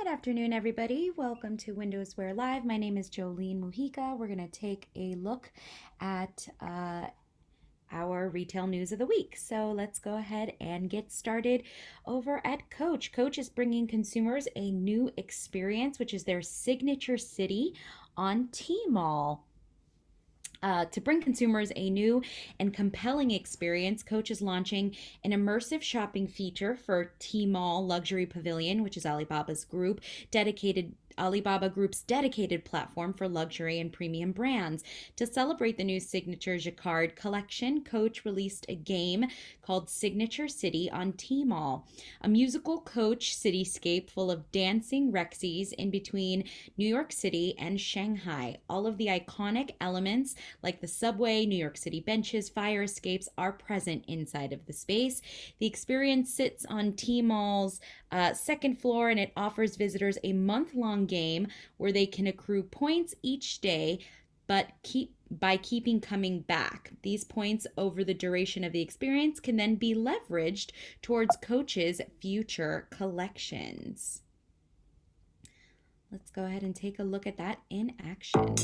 Good afternoon, everybody. Welcome to Windows Wear Live. My name is Jolene Mujica. We're going to take a look at our retail news of the week. So let's go ahead and get started over at Coach. Coach is bringing consumers a new experience, which is their signature city on Tmall. To bring consumers a new and compelling experience, Coach is launching an immersive shopping feature for Tmall Luxury Pavilion, which is Alibaba Group's dedicated platform for luxury and premium brands. To celebrate the new Signature Jacquard collection, Coach released a game called Signature City on Tmall, a musical Coach cityscape full of dancing Rexies in between New York City and Shanghai. All of the iconic elements like the subway, New York City benches, fire escapes are present inside of the space. The experience sits on Tmall's second floor, and it offers visitors a month-long game where they can accrue points each day, but by keeping coming back. These points over the duration of the experience can then be leveraged towards Coach's future collections. Let's go ahead and take a look at that in action.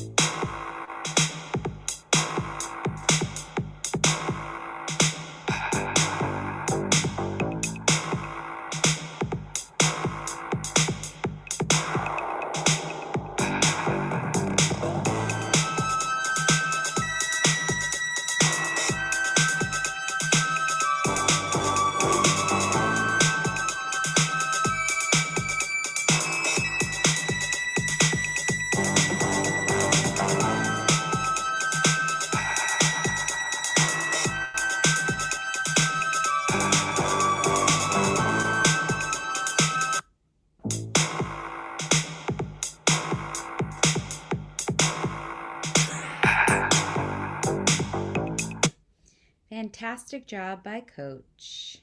Fantastic job by Coach.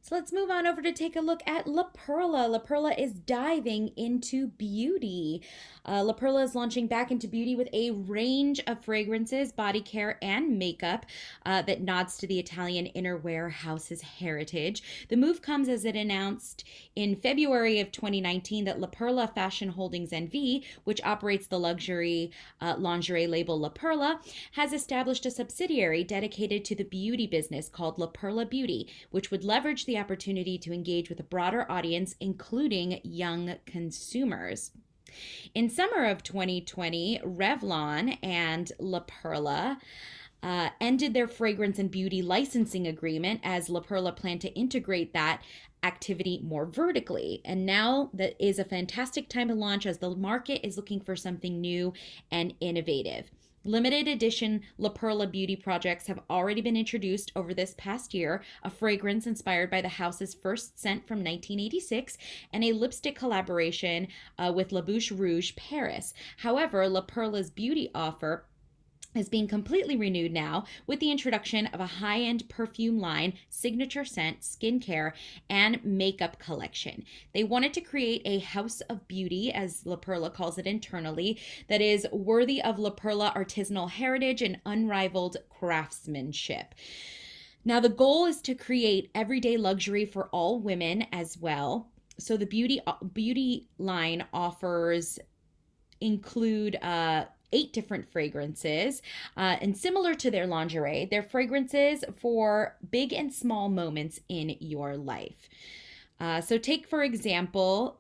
So let's move on over to take a look at Perla. Perla is diving into beauty. Perla is launching back into beauty with a range of fragrances, body care, and makeup that nods to the Italian innerwear house's heritage. The move comes as it announced in February of 2019 that Perla Fashion Holdings NV, which operates the luxury lingerie label Perla, has established a subsidiary dedicated to the beauty business called Perla Beauty, which would leverage the opportunity to engage with a broader audience, including young consumers. In summer of 2020, Revlon and Perla ended their fragrance and beauty licensing agreement as Perla planned to integrate that activity more vertically. And now that is a fantastic time to launch as the market is looking for something new and innovative. Limited edition Perla beauty projects have already been introduced over this past year, a fragrance inspired by the house's first scent from 1986, and a lipstick collaboration with La Bouche Rouge Paris. However, Perla's beauty offer is being completely renewed now with the introduction of a high-end perfume line, signature scent, skincare, and makeup collection. They wanted to create a house of beauty, as Perla calls it internally, that is worthy of Perla artisanal heritage and unrivaled craftsmanship. Now, the goal is to create everyday luxury for all women as well. So the beauty line offers include 8 different fragrances, and similar to their lingerie, they're fragrances for big and small moments in your life. So take the example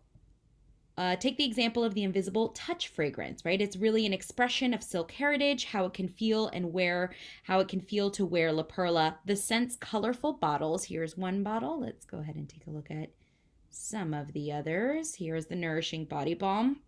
of the Invisible Touch fragrance, right? It's really an expression of silk heritage, how it can feel to wear La Perla. The scent's colorful bottles. Here's one bottle. Let's go ahead and take a look at some of the others. Here's the Nourishing Body Balm.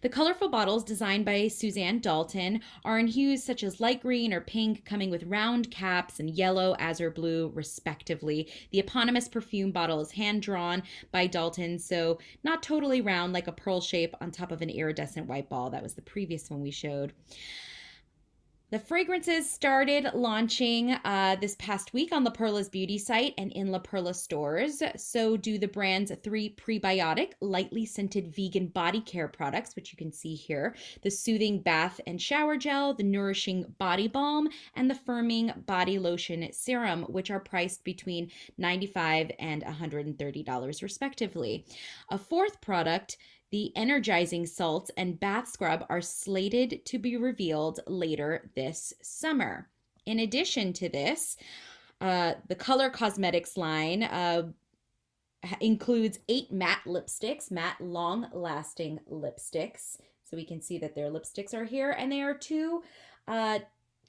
The colorful bottles, designed by Suzanne Dalton, are in hues such as light green or pink, coming with round caps, and yellow, azure blue, respectively. The eponymous perfume bottle is hand-drawn by Dalton, so not totally round like a pearl shape on top of an iridescent white ball. That was the previous one we showed. The fragrances started launching this past week on La Perla's beauty site and in La Perla stores. So do the brand's 3 prebiotic, lightly scented vegan body care products, which you can see here, the Soothing Bath and Shower Gel, the Nourishing Body Balm, and the Firming Body Lotion Serum, which are priced between $95 and $130 respectively. A fourth product, the energizing salts and bath scrub, are slated to be revealed later this summer. In addition to this, the Color Cosmetics line includes 8 matte lipsticks, matte long-lasting lipsticks. So we can see that their lipsticks are here, and they are 2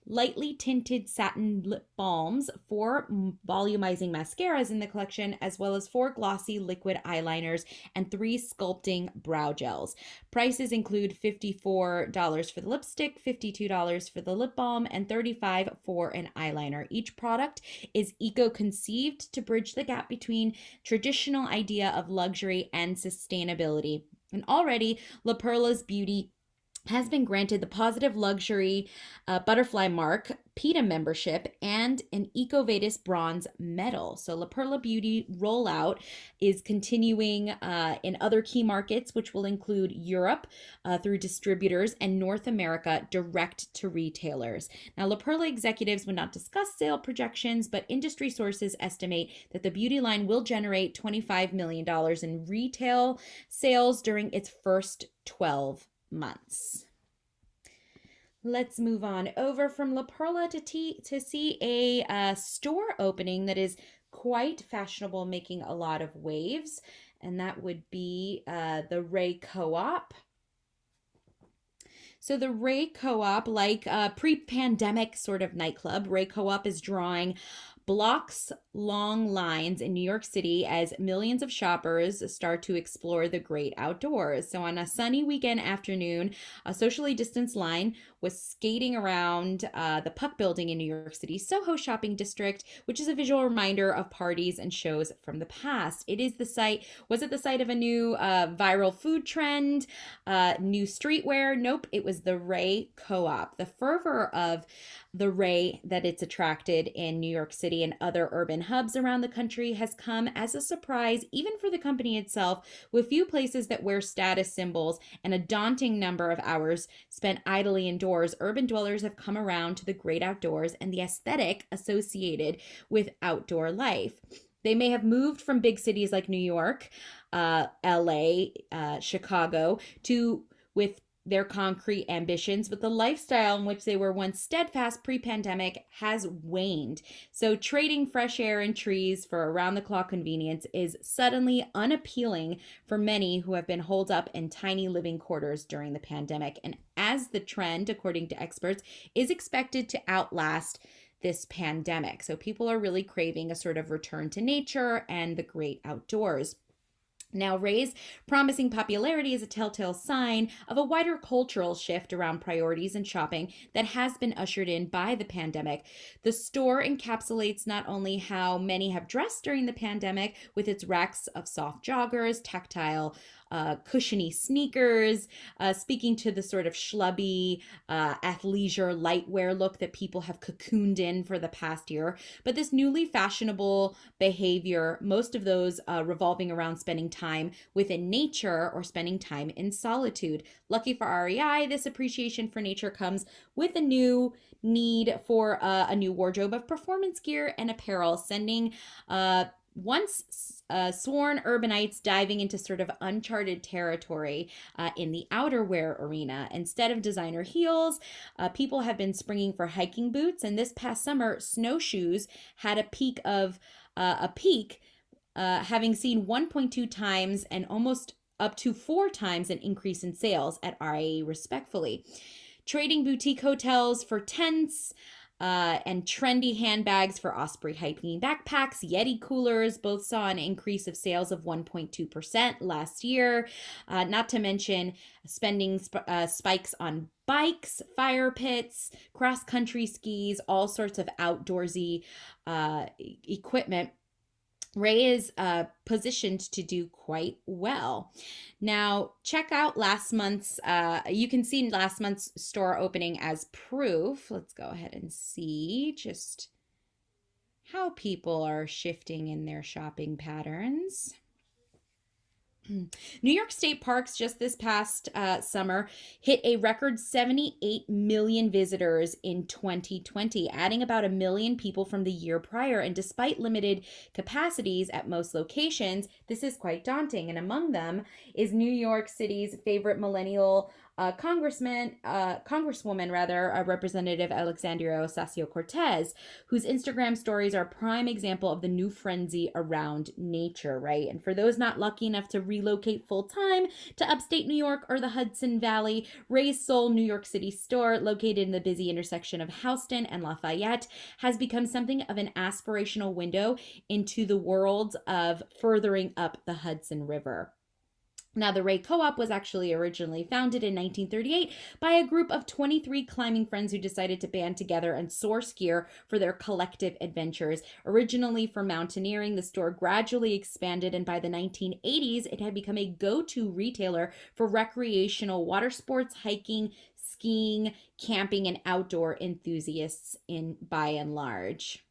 lightly tinted satin lip balms, 4 volumizing mascaras in the collection, as well as 4 glossy liquid eyeliners and 3 sculpting brow gels. Prices include $54 for the lipstick, $52 for the lip balm, and $35 for an eyeliner. Each product is eco-conceived to bridge the gap between traditional idea of luxury and sustainability. And already, La Perla's beauty has been granted the Positive Luxury Butterfly Mark, PETA membership, and an EcoVadis Bronze Medal. So La Perla Beauty rollout is continuing in other key markets, which will include Europe through distributors and North America direct to retailers. Now, La Perla executives would not discuss sale projections, but industry sources estimate that the beauty line will generate $25 million in retail sales during its first 12 months. Let's move on over from La Perla to see a store opening that is quite fashionable, making a lot of waves, and that would be the Ray Co-op. So the Ray Co-op, like a pre-pandemic sort of nightclub, Ray Co-op is drawing blocks long lines in New York City as millions of shoppers start to explore the great outdoors. So on a sunny weekend afternoon, a socially distanced line was skating around the Puck Building in New York City's Soho shopping district, which is a visual reminder of parties and shows from the past. Was it the site of a new viral food trend, new streetwear? Nope, it was the Ray Co-op. The fervor of the Ray that it's attracted in New York City and other urban hubs around the country has come as a surprise, even for the company itself, with few places that wear status symbols and a daunting number of hours spent idly indoors. Urban dwellers have come around to the great outdoors and the aesthetic associated with outdoor life. They may have moved from big cities like New York, LA, Chicago, with their concrete ambitions, but the lifestyle in which they were once steadfast pre-pandemic has waned. So trading fresh air and trees for around-the-clock convenience is suddenly unappealing for many who have been holed up in tiny living quarters during the pandemic. And as the trend, according to experts, is expected to outlast this pandemic. So people are really craving a sort of return to nature and the great outdoors. Now, Ray's promising popularity is a telltale sign of a wider cultural shift around priorities and shopping that has been ushered in by the pandemic. The store encapsulates not only how many have dressed during the pandemic with its racks of soft joggers, tactile cushiony sneakers, speaking to the sort of schlubby athleisure lightwear look that people have cocooned in for the past year. But this newly fashionable behavior, most of those revolving around spending time within nature or spending time in solitude. Lucky for REI, this appreciation for nature comes with a new need for a new wardrobe of performance gear and apparel, sending once sworn urbanites diving into sort of uncharted territory in the outerwear arena. Instead of designer heels, people have been springing for hiking boots, and this past summer, snowshoes had a peak, having seen 1.2 times and almost up to 4 times an increase in sales at RIA respectfully. Trading boutique hotels for tents, and trendy handbags for Osprey hiking backpacks, Yeti coolers both saw an increase of sales of 1.2% last year. Not to mention spending spikes on bikes, fire pits, cross-country skis, all sorts of outdoorsy equipment. Ray is positioned to do quite well. Now, check out last month's, you can see last month's store opening as proof. Let's go ahead and see just how people are shifting in their shopping patterns. New York State parks just this past summer hit a record 78 million visitors in 2020, adding about a million people from the year prior. And despite limited capacities at most locations, this is quite daunting. And among them is New York City's favorite millennial congresswoman, Representative Alexandria Ocasio-Cortez, whose Instagram stories are a prime example of the new frenzy around nature, right? And for those not lucky enough to relocate full-time to upstate New York or the Hudson Valley, Ray's sole New York City store, located in the busy intersection of Houston and Lafayette, has become something of an aspirational window into the world of furthering up the Hudson River. Now, the Ray Co-op was actually originally founded in 1938 by a group of 23 climbing friends who decided to band together and source gear for their collective adventures. Originally for mountaineering, the store gradually expanded, and by the 1980s, it had become a go-to retailer for recreational water sports, hiking, skiing, camping, and outdoor enthusiasts by and large.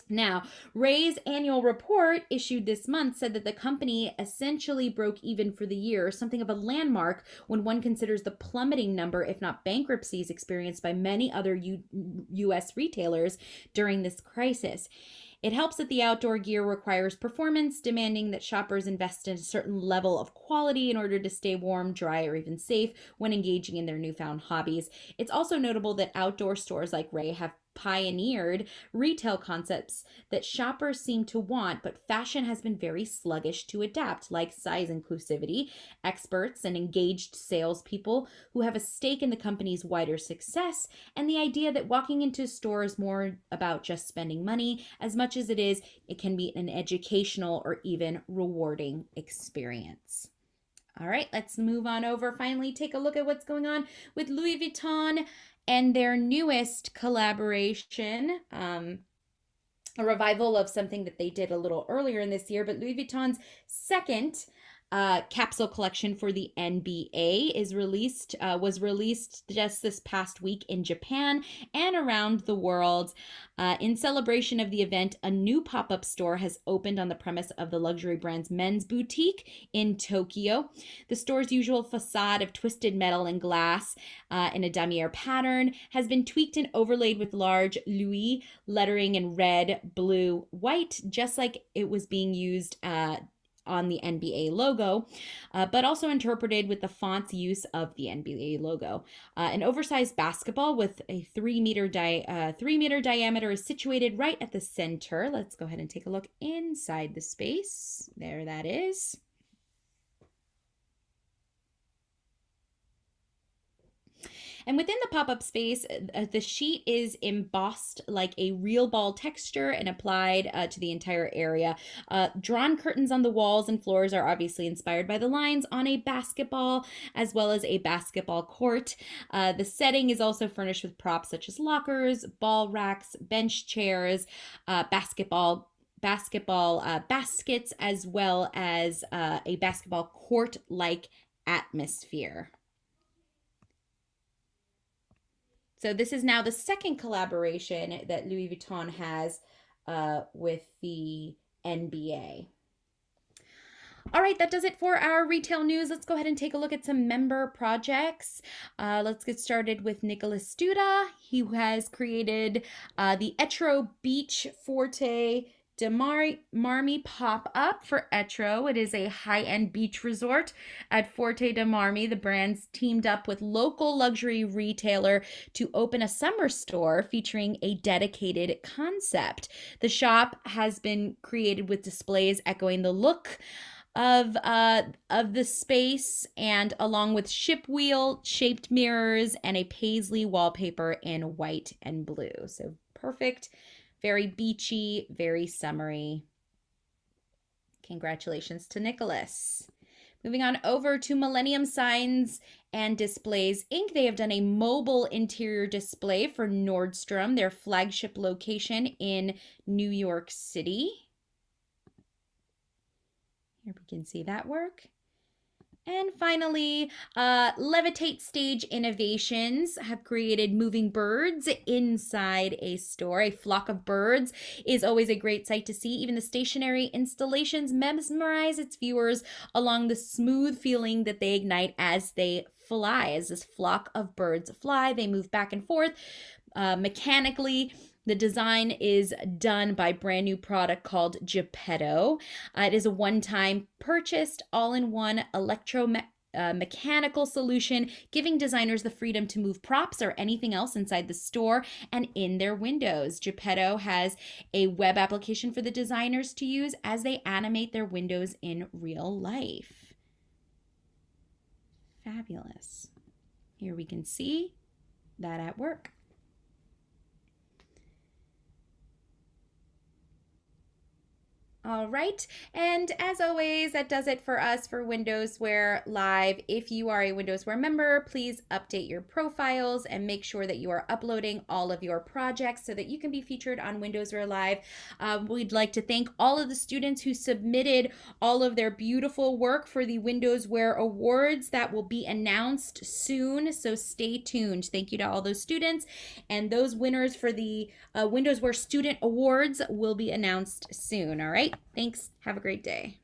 Now, Ray's annual report issued this month said that the company essentially broke even for the year, something of a landmark when one considers the plummeting number, if not bankruptcies, experienced by many other U.S. retailers during this crisis. It helps that the outdoor gear requires performance, demanding that shoppers invest in a certain level of quality in order to stay warm, dry, or even safe when engaging in their newfound hobbies. It's also notable that outdoor stores like Ray have pioneered retail concepts that shoppers seem to want, but fashion has been very sluggish to adapt, like size inclusivity. Experts and engaged salespeople who have a stake in the company's wider success, and the idea that walking into a store is more about just spending money as much as it can be an educational or even rewarding experience. All right, let's move on over. Finally, take a look at what's going on with Louis Vuitton and their newest collaboration, a revival of something that they did a little earlier in this year, but Louis Vuitton's second capsule collection for the NBA was released just this past week in Japan and around the world. In celebration of the event, a new pop-up store has opened on the premise of the luxury brand's men's boutique in Tokyo. The store's usual facade of twisted metal and glass in a damier pattern has been tweaked and overlaid with large Louis lettering in red, blue, white, just like it was being used on the NBA logo, but also interpreted with the font's use of the NBA logo. An oversized basketball with a 3-meter diameter is situated right at the center. Let's go ahead and take a look inside the space. There that is. And within the pop-up space, the sheet is embossed like a real ball texture and applied to the entire area. Drawn curtains on the walls and floors are obviously inspired by the lines on a basketball, as well as a basketball court. The setting is also furnished with props such as lockers, ball racks, bench chairs, basketball baskets, as well as a basketball court-like atmosphere. So this is now the second collaboration that Louis Vuitton has with the NBA. All right, that does it for our retail news. Let's go ahead and take a look at some member projects. Let's get started with Nicholas Duda. He has created the Etro Beach Forte de Marmi pop-up for Etro. It is a high-end beach resort at Forte de Marmi. The brand's teamed up with local luxury retailer to open a summer store featuring a dedicated concept. The shop has been created with displays echoing the look of the space, and along with ship wheel shaped mirrors and a paisley wallpaper in white and blue. So perfect. Very beachy, very summery. Congratulations to Nicholas. Moving on over to Millennium Signs and Displays Inc. They have done a mobile interior display for Nordstrom, their flagship location in New York City. Here we can see that work. And finally, Levitate Stage Innovations have created moving birds inside a store. A flock of birds is always a great sight to see. Even the stationary installations mesmerize its viewers along the smooth feeling that they ignite as they fly. As this flock of birds fly, they move back and forth mechanically. The design is done by a brand new product called Geppetto. It is a one-time purchased, all-in-one mechanical solution, giving designers the freedom to move props or anything else inside the store and in their windows. Geppetto has a web application for the designers to use as they animate their windows in real life. Fabulous. Here we can see that at work. All right, and as always, that does it for us for Windowsware Live. If you are a Windowsware member, please update your profiles and make sure that you are uploading all of your projects so that you can be featured on Windowsware Live. We'd like to thank all of the students who submitted all of their beautiful work for the Windowsware Awards that will be announced soon, so stay tuned. Thank you to all those students, and those winners for the Windowsware Student Awards will be announced soon. All right. Thanks. Have a great day.